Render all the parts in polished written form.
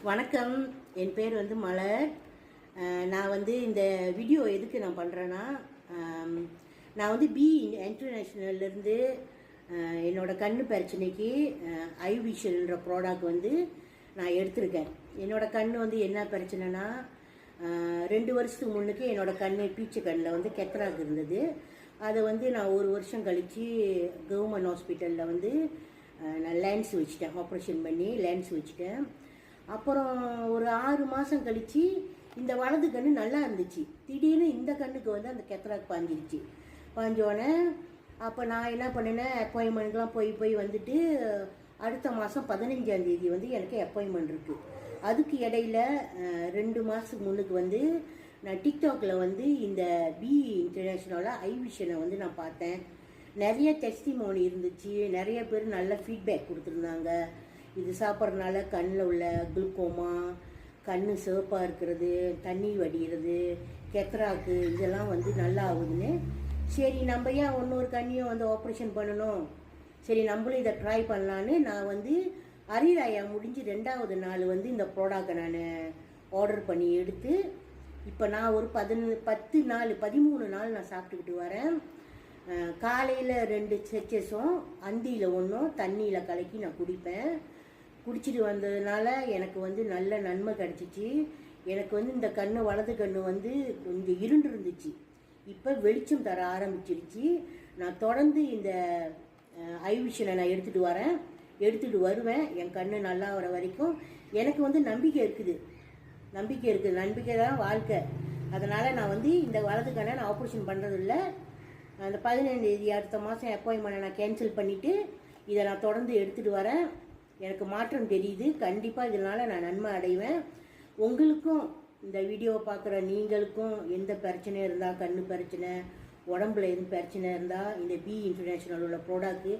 வணக்கம். என் பேர் வந்து மலர். நான் வந்து இந்த வீடியோ எதுக்கு நான் பண்ணுறேன்னா, நான் வந்து பி இன்டர்நேஷ்னல்லேருந்து என்னோட கண்ணு பிரச்சனைக்கு ஐ விஷன்ன்ற ப்ராடக்ட் வந்து நான் எடுத்திருக்கேன். என்னோட கண் வந்து என்ன பிரச்சனைனா, 2 வருஷத்துக்கு முன்னுக்கு என்னோட கண்ணு பீச்சு கண்ணில் வந்து கெத்தராக இருந்தது. அதை வந்து நான் 1 வருஷம் கழித்து கவர்மெண்ட் ஹாஸ்பிட்டலில் வந்து நான் லென்ஸ் வச்சுட்டேன். ஆப்ரேஷன் பண்ணி லென்ஸ் வச்சுட்டேன். அப்புறம் ஒரு 6 மாதம் கழித்து இந்த வலது கண்ணு நல்லா இருந்துச்சு. திடீர்னு இந்த கண்ணுக்கு வந்து அந்த கெத்தராக் பாஞ்சிருச்சு. பாஞ்சோடனே அப்போ நான் என்ன பண்ணினேன், அப்பாயின்மெண்ட்லாம் போய் வந்துட்டு அடுத்த மாதம் 15ஆம் தேதி வந்து எனக்கு அப்பாயின்மெண்ட் இருக்குது. அதுக்கு இடையில 2 மாதத்துக்கு முன்னுக்கு வந்து நான் டிக்டாக்ல வந்து இந்த பி இன்டர்நேஷ்னலில் ஐ விஷனை வந்து நான் பார்த்தேன். நிறைய டெஸ்டிமோனி இருந்துச்சு. நிறைய பேர் நல்ல ஃபீட்பேக் கொடுத்துருந்தாங்க. இது சாப்பிட்றதுனால கண்ணில் உள்ள குளுக்கோமா, கண் சிவப்பாக இருக்கிறது, தண்ணி வடிகிறது, கெத்தராக்கு இதெல்லாம் வந்து நல்லா ஆகுதுன்னு, சரி நம்ம ஏன் இன்னொரு கண்ணியும் வந்து ஆப்ரேஷன் பண்ணணும், சரி நம்மளும் இதை ட்ரை பண்ணலான்னு நான் வந்து அரிராயா முடிஞ்சு 2வது நாள் வந்து இந்த ப்ராடக்டை நான் ஆர்டர் பண்ணி எடுத்து இப்போ நான் ஒரு 13 நாள் நான் சாப்பிட்டுக்கிட்டு வரேன். காலையில் 2 செச்சஸும் அந்தியில் 1 தண்ணியில் கலக்கி நான் குடிப்பேன். குடிச்சிட்டு வந்ததுனால எனக்கு வந்து நல்ல நன்மை கிடச்சிச்சு. எனக்கு வந்து இந்த கண்ணு வலது கண்ணு வந்து கொஞ்சம் இருண்டு இருந்துச்சு, இப்போ வெளிச்சம் தர ஆரம்பிச்சிருச்சு. நான் தொடர்ந்து இந்த ஐ விஷனை நான் எடுத்துகிட்டு வருவேன். என் கண்ணு நல்லா வர வரைக்கும் எனக்கு வந்து நம்பிக்கை இருக்குது. நம்பிக்கை தான் வாழ்க்கை. அதனால் நான் வந்து இந்த வலது கண்ணை நான் ஆப்ரேஷன் பண்ணுறதில்ல. அந்த 15ஆம் தேதி அடுத்த மாதம் அப்பாயின்மெண்ட்டை நான் கேன்சல் பண்ணிவிட்டு இதை நான் தொடர்ந்து எடுத்துகிட்டு வரேன். எனக்கு மாற்றம் தெரியுது. கண்டிப்பாக இதனால் நான் நன்மை அடைவேன். உங்களுக்கும் இந்த வீடியோவை பார்க்குற நீங்களுக்கும் எந்த பிரச்சனை இருந்தால், கண்ணு பிரச்சனை, உடம்புல எதுவும் பிரச்சனை இருந்தால், இந்த பி இன்டர்நேஷ்னல் உள்ள ப்ராடக்ட்டு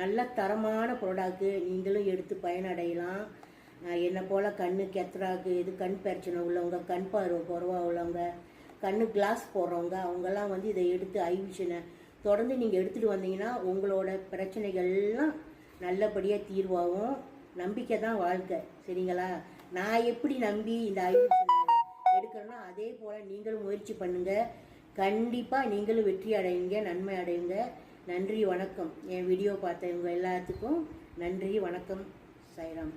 நல்ல தரமான ப்ராடக்ட்டு, நீங்களும் எடுத்து பயனடையலாம். என்னை போல் கண்ணு கெத்தராக்கு இது கண் பிரச்சனை உள்ளவங்க, கண் பார்வை குறைவாக உள்ளவங்க, கண்ணு கிளாஸ் போடுறவங்க, அவங்கெல்லாம் வந்து இதை எடுத்து ஐ விஷனை தொடர்ந்து நீங்கள் எடுத்துகிட்டு வந்தீங்கன்னா உங்களோட பிரச்சனைகள்லாம் நல்லபடியாக தீர்வாகும். நம்பிக்கை தான் வாழ்க்கை, சரிங்களா? நான் எப்படி நம்பி இந்த ஐ விஷனை எடுக்கிறேன்னா அதே போல் நீங்களும் முயற்சி பண்ணுங்கள். கண்டிப்பாக நீங்களும் வெற்றி அடையுங்க, நன்மை அடையுங்க. நன்றி, வணக்கம். என் வீடியோ பார்த்தவங்க எல்லாத்துக்கும் நன்றி, வணக்கம். சாய்ராம்.